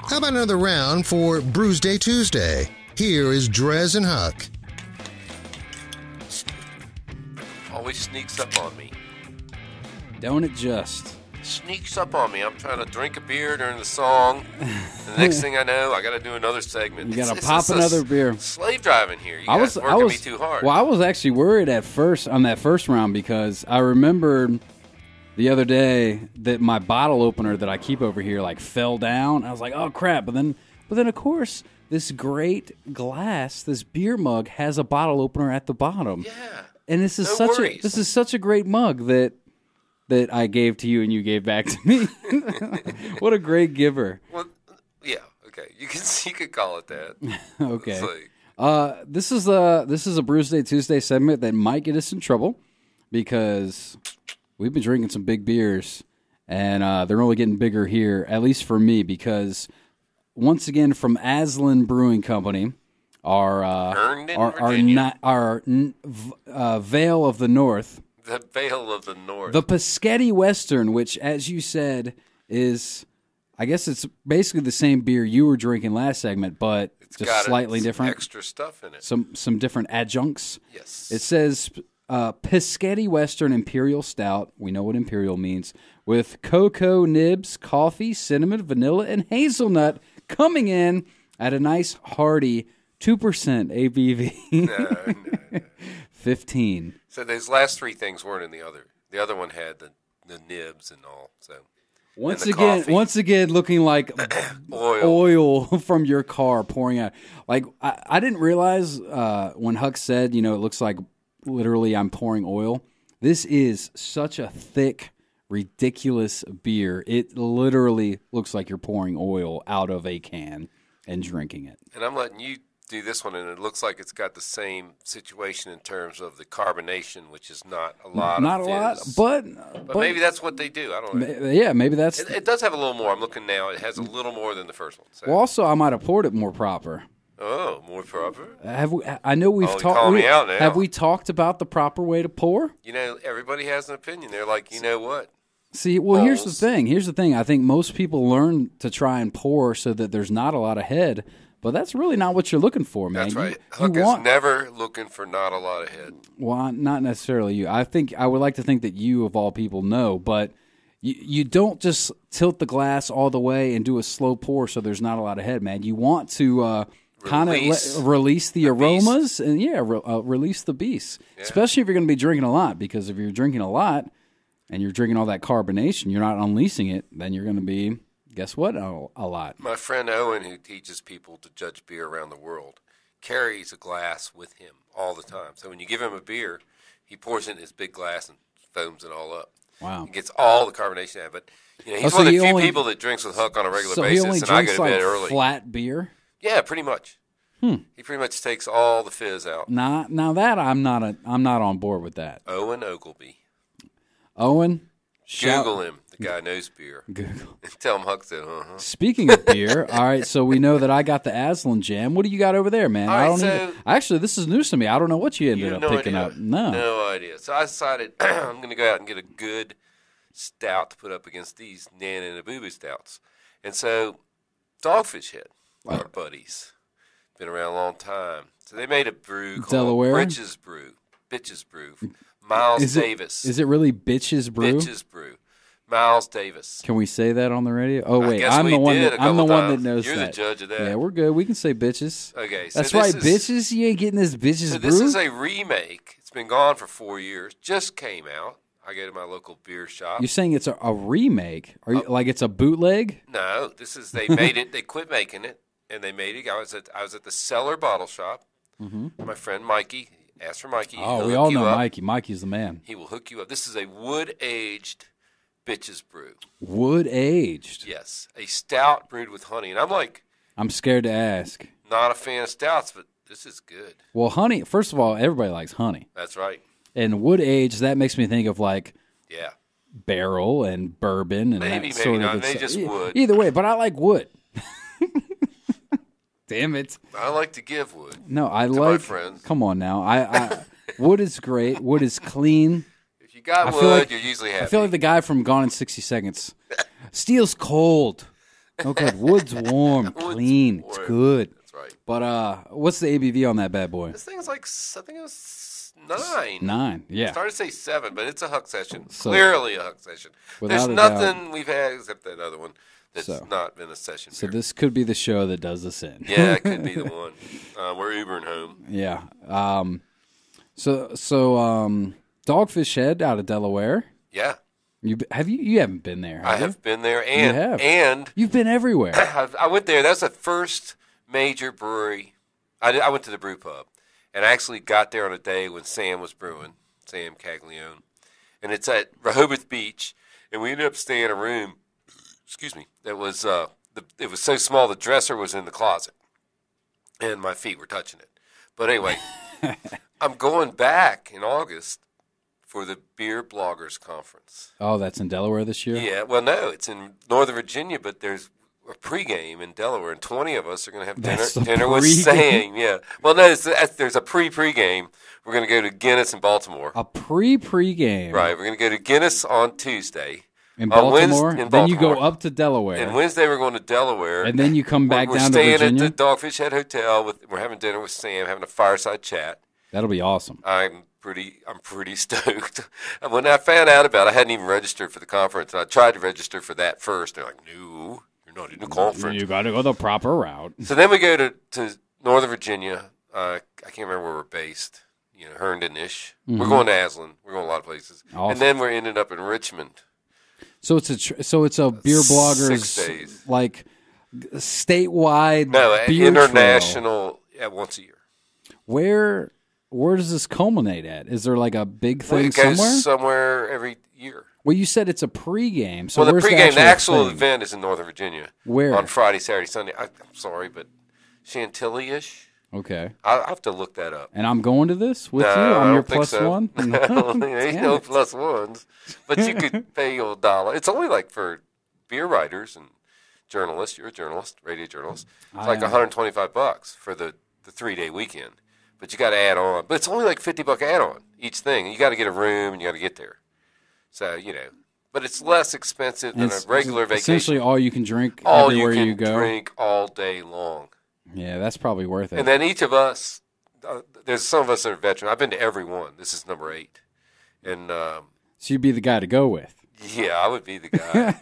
How about another round for Brewsday Tuesday? Here is DreZ and Huck. Always sneaks up on me. Don't it just? Sneaks up on me. I'm trying to drink a beer during the song. The next thing I know, I got to do another segment. You got to pop another beer. Slave driving here. You guys working me too hard. Well, I was actually worried at first on that first round because I remembered the other day that my bottle opener that I keep over here like fell down. I was like, oh crap! But then of course this great glass, this beer mug has a bottle opener at the bottom. Yeah. And this is such a great mug that I gave to you and you gave back to me. What a great giver. Well, yeah, okay. You could call it that. Okay. This is a Brewsday Tuesday segment that might get us in trouble because we've been drinking some big beers and they're only getting bigger here, at least for me, because once again from Aslan Brewing Company, our Vale of the North. The Vale of the North. The Pescetti Western, which, as you said, is, I guess it's basically the same beer you were drinking last segment, but it's just slightly different. Extra stuff in it. Some different adjuncts. Yes. It says Pescetti Western Imperial Stout. We know what Imperial means. With cocoa nibs, coffee, cinnamon, vanilla, and hazelnut coming in at a nice hearty 2% ABV. No. 15. So those last three things weren't in the other. The other one had the nibs and all. So once again, looking like oil from your car pouring out. Like I didn't realize when Huck said, it looks like literally I'm pouring oil. This is such a thick, ridiculous beer. It literally looks like you're pouring oil out of a can and drinking it. And I'm letting you do this one, and it looks like it's got the same situation in terms of the carbonation, which is not a lot. Not a lot, but maybe that's what they do. I don't know. Yeah, maybe that's. It does have a little more. I'm looking now. It has a little more than the first one. So. Well, also, I might have poured it more proper. Oh, more proper. Have we? I know we've talked. Calling me out now. Have we talked about the proper way to pour? Everybody has an opinion. They're like, you know what? See, well, here's the thing. I think most people learn to try and pour so that there's not a lot of head. But that's really not what you're looking for, man. That's right. Huck is never looking for not a lot of head. Well, not necessarily you. I would like to think that you, of all people, know. But you don't just tilt the glass all the way and do a slow pour so there's not a lot of head, man. You want to kind of release the aromas and, release the beast. Yeah. Especially if you're going to be drinking a lot. Because if you're drinking a lot and you're drinking all that carbonation, you're not unleashing it, then you're going to be... Guess what? A lot. My friend Owen, who teaches people to judge beer around the world, carries a glass with him all the time. So when you give him a beer, he pours it in his big glass and foams it all up. Wow. He gets all the carbonation out. But he's one of the few people that drinks with Huck on a regular basis, and I go to bed early. Flat beer? Yeah, pretty much. He pretty much takes all the fizz out. Now that I'm not on board with that. Owen Ogleby. Owen? Google him. The guy knows beer. Google. Tell him Huck said, Speaking of beer, all right, so we know that I got the Aslan Jam. What do you got over there, man? Actually, this is news to me. I don't know what you ended up picking up. No idea. So I decided I'm going to go out and get a good stout to put up against these Nana and Abubu stouts. And so Dogfish Head, our buddies, been around a long time. So they made a brew called Delaware? Bitches Brew. Miles Davis. Is it really Bitches Brew? Bitches Brew. Miles Davis. Can we say that on the radio? Oh wait, I'm the one that knows You're that. You're the judge of that. Yeah, we're good. We can say bitches. Okay, so that's right, bitches. You ain't getting this bitches so brew. This is a remake. It's been gone for 4 years. Just came out. I go to my local beer shop. You're saying it's a remake? Are you like it's a bootleg? No, this is they made it. They quit making it, and they made it. I was at the Cellar Bottle Shop. Mm-hmm. My friend Mikey. Ask for Mikey. Oh, we all know Mikey. Mikey's the man. He will hook you up. This is a wood-aged Bitches Brew. Wood-aged? Yes. A stout brewed with honey. And I'm scared to ask. Not a fan of stouts, but this is good. Well, honey, first of all, everybody likes honey. That's right. And wood-aged, that makes me think of barrel and bourbon. And maybe not. They just wood. Either way, but I like wood. Damn it. I like to give wood. No, I to like. My friends. Come on now. I wood is great. Wood is clean. If you got wood, you're usually happy. I feel like the guy from Gone in 60 Seconds. Steel's cold. Oh, good. Wood's warm, clean. warm. It's good. That's right. But what's the ABV on that bad boy? This thing's like, I think it was 9. 9, yeah. I started to say 7, but it's a Huck session. So, Clearly a Huck session. There's without a nothing we've had except that other one that's not been a session So beer. this could be the show that does this in. Yeah, it could be the one. We're Ubering home. Yeah. So Dogfish Head out of Delaware. Yeah. You haven't been there. I have been there, and you've been everywhere. I went there. That's the first major brewery. I went to the brew pub, and I actually got there on a day when Sam was brewing, Sam Caglione, and it's at Rehoboth Beach, and we ended up staying in a room. Excuse me. That was it was so small the dresser was in the closet, and my feet were touching it. But anyway, I'm going back in August for the Beer Bloggers Conference. Oh, that's in Delaware this year? Yeah, well, no, it's in Northern Virginia, but there's a pregame in Delaware, and 20 of us are going to have dinner with Sam. Yeah. Well, no, there's a pregame. We're going to go to Guinness in Baltimore. A pregame. Right. We're going to go to Guinness on Tuesday. In Baltimore? Then you go up to Delaware. And Wednesday we're going to Delaware. And then you come back down to Virginia? We're staying at the Dogfish Head Hotel. We're having dinner with Sam, having a fireside chat. That'll be awesome. I'm pretty stoked. When I found out about it, I hadn't even registered for the conference, and I tried to register for that first. They're like, no, you're not in the conference. You got to go the proper route. So then we go to Northern Virginia. I can't remember where we're based. Herndon-ish. Mm-hmm. We're going to Aslan. We're going a lot of places. Awesome. And then we're ended up in Richmond. So it's a beer bloggers 6 days. Like statewide beer international once a year. Where does this culminate at? Is there like a big thing it goes somewhere? Somewhere every year. Well, you said it's a pregame. So the pregame, the actual event is in Northern Virginia. Where? On Friday, Saturday, Sunday. I'm sorry, but Chantilly-ish. Okay. I'll have to look that up. And I'm going to this with you? I'm your plus one? No, there's no plus ones. But you could pay your $1. It's only like for beer writers and journalists. You're a journalist, radio journalist. It's like $125 for the 3-day weekend. But you got to add on. But it's only like $50 add-on each thing. You got to get a room and you got to get there. So, but it's less expensive than a regular vacation. Essentially all you can drink everywhere you go. All you can drink all day long. Yeah, that's probably worth it. And then each of us, there's some of us that are veterans. I've been to every one. This is number 8. And so you'd be the guy to go with. Yeah, I would be the guy.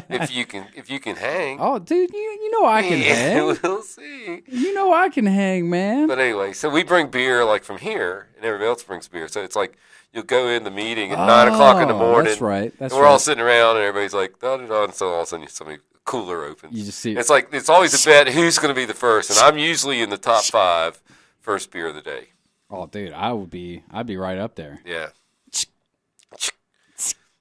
if you can hang. Oh, dude, you know I can hang. We'll see. You know I can hang, man. But anyway, so we bring beer like from here, and everybody else brings beer. So it's like you'll go in the meeting at 9 o'clock in the morning. That's right. And we're all sitting around, and everybody's like, da-da-da, and so all of a sudden somebody cooler opens. You just see it's like it's always a bet who's going to be the first, and I'm usually in the top 5 first beer of the day. Oh, dude, I'd be right up there. Yeah.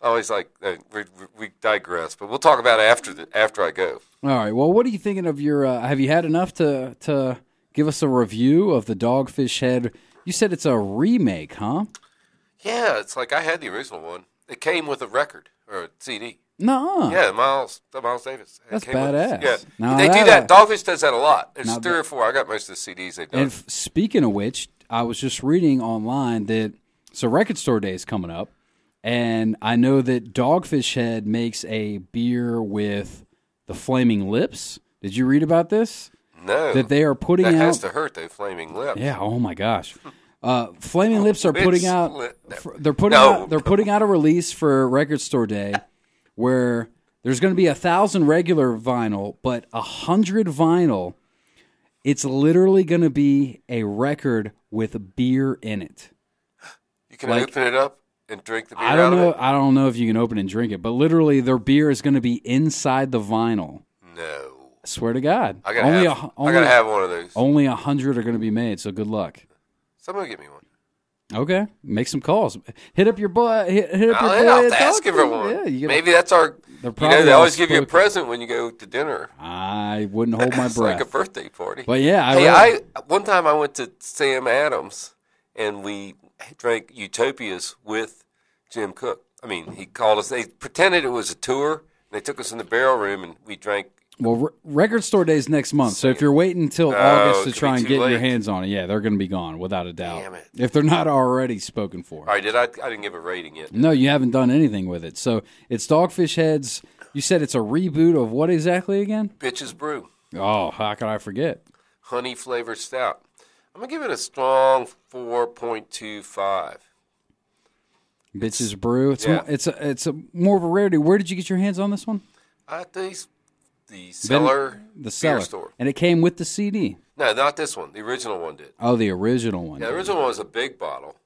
Always like we digress, but we'll talk about it after I go. All right. Well, what are you thinking of your? Have you had enough to give us a review of the Dogfish Head? You said it's a remake, huh? Yeah, it's like I had the original one. It came with a record or a CD. No. Yeah, Miles Davis. That's badass. Yeah, now they do that. Dogfish does that a lot. There's 3 or 4. I got most of the CDs they've done. And speaking of which, I was just reading online that Record Store Day is coming up. And I know that Dogfish Head makes a beer with the Flaming Lips. Did you read about this? No. That they are putting out. That has to hurt, though, Flaming Lips. Yeah. Oh my gosh. Flaming Lips are putting out. They're putting out a release for Record Store Day, where there's going to be 1,000 regular vinyl, but 100 vinyl. It's literally going to be a record with beer in it. You can open it up and drink the beer I don't out know. of it? I don't know if you can open and drink it, but literally their beer is going to be inside the vinyl. No. I swear to God. I gotta have one of those. Only 100 are going to be made, so good luck. Somebody get me one. Okay, make some calls. Hit up your boy. Hit up your boy. I'll ask him for one. Yeah, maybe that's our. They always give you a present when you go to dinner. I wouldn't hold my breath. It's like a birthday party. But yeah, one time I went to Sam Adams and we drank Utopias with Jim Cook. I mean, he called us. They pretended it was a tour. And they took us in the barrel room and we drank. Well, Record Store Day is next month, so if you're waiting until August to try and get your hands on it, yeah, they're going to be gone without a doubt. Damn it. If they're not already spoken for. All right, I didn't give a rating yet. No, you haven't done anything with it. So it's Dogfish Head's You said it's a reboot of what exactly again? Bitches Brew. Oh, how could I forget? Honey flavored stout. I'm going to give it a strong 4.25. Bitches Brew. Yeah. It's a more of a rarity. Where did you get your hands on this one? At the Cellar The Cellar. beer store. And it came with the CD. No, not this one. The original one did. Oh, the original one. Yeah, the original one was a big bottle.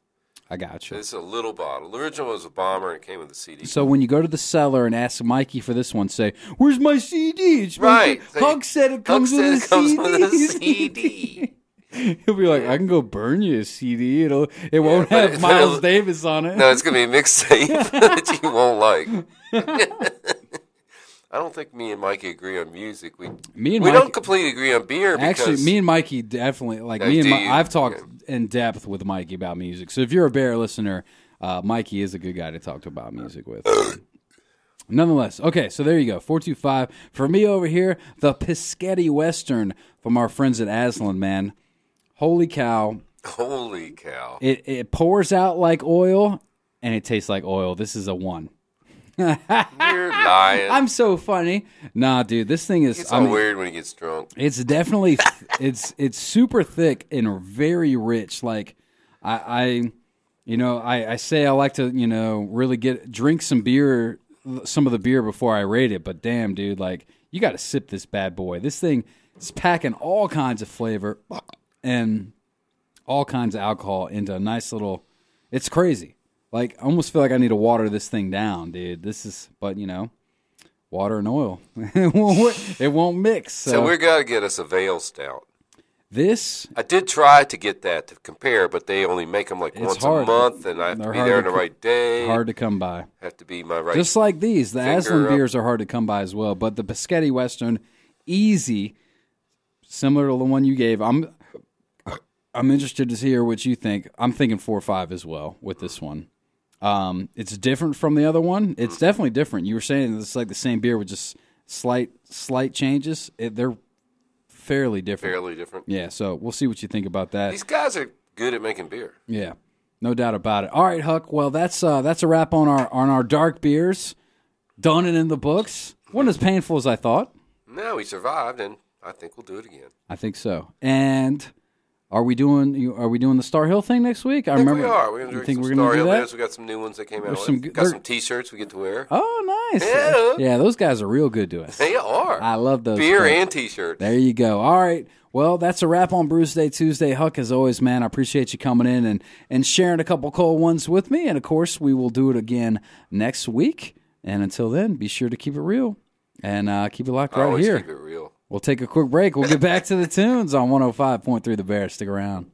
I got you. This is a little bottle. The original was a bomber, and it came with the CD. So when you go to the Cellar and ask Mikey for this one, say, "Where's my CD?" It's Right. Huck said it comes with a CD. He'll be like, "I can go burn you a CD. It won't but have Miles Davis on it." No, it's going to be a mixtape that you won't like. I don't think me and Mikey agree on music. We don't completely agree on beer. Actually, me and Mikey definitely I've talked in depth with Mikey about music. So if you're a Bear listener, Mikey is a good guy to talk about music with. Nonetheless, okay, so there you go, 425. For me over here, the Piscetti Western from our friends at Aslan, man. Holy cow. Holy cow. It pours out like oil, and it tastes like oil. This is a 1. You're lying. I'm so funny. Nah, dude, this thing is... It's all weird when he gets drunk. It's definitely... it's super thick and very rich. Like, I say I like to, really drink some beer, some of the beer before I rate it, but damn, dude, like, you got to sip this bad boy. This thing is packing all kinds of flavor and all kinds of alcohol into a nice little... It's crazy. Like, I almost feel like I need to water this thing down, dude. But water and oil. It won't mix. So we're going to get us a Veil Stout. This? I did try to get that to compare, but they only make them like once a month, and I have to be there on the right day. Hard to come by. Have to be my right. Just like these. The Aslan beers are hard to come by as well. But the Piscetti Western, easy, similar to the one you gave. I'm interested to hear what you think. I'm thinking 4.5 as well with this one. It's different from the other one. It's definitely different. You were saying it's like the same beer with just slight changes. They're fairly different. Yeah, so we'll see what you think about that. These guys are good at making beer. Yeah, no doubt about it. All right, Huck. Well, that's a wrap on our dark beers. Done and in the books. Wasn't as painful as I thought. No, we survived, and I think we'll do it again. I think so. And are we doing the Star Hill thing next week? I remember we are. We're going to drink some Star Hill beers. We got some new ones that came out. Got some T-shirts we get to wear. Oh, nice. Yeah, those guys are real good to us. They are. I love those. Beer and T-shirts. There you go. All right. Well, that's a wrap on Brewsday Tuesday. Huck, as always, man, I appreciate you coming in and sharing a couple cold ones with me. And, of course, we will do it again next week. And until then, be sure to keep it real and keep it locked right here. Keep it real. We'll take a quick break. We'll get back to the tunes on 105.3 The Bear. Stick around.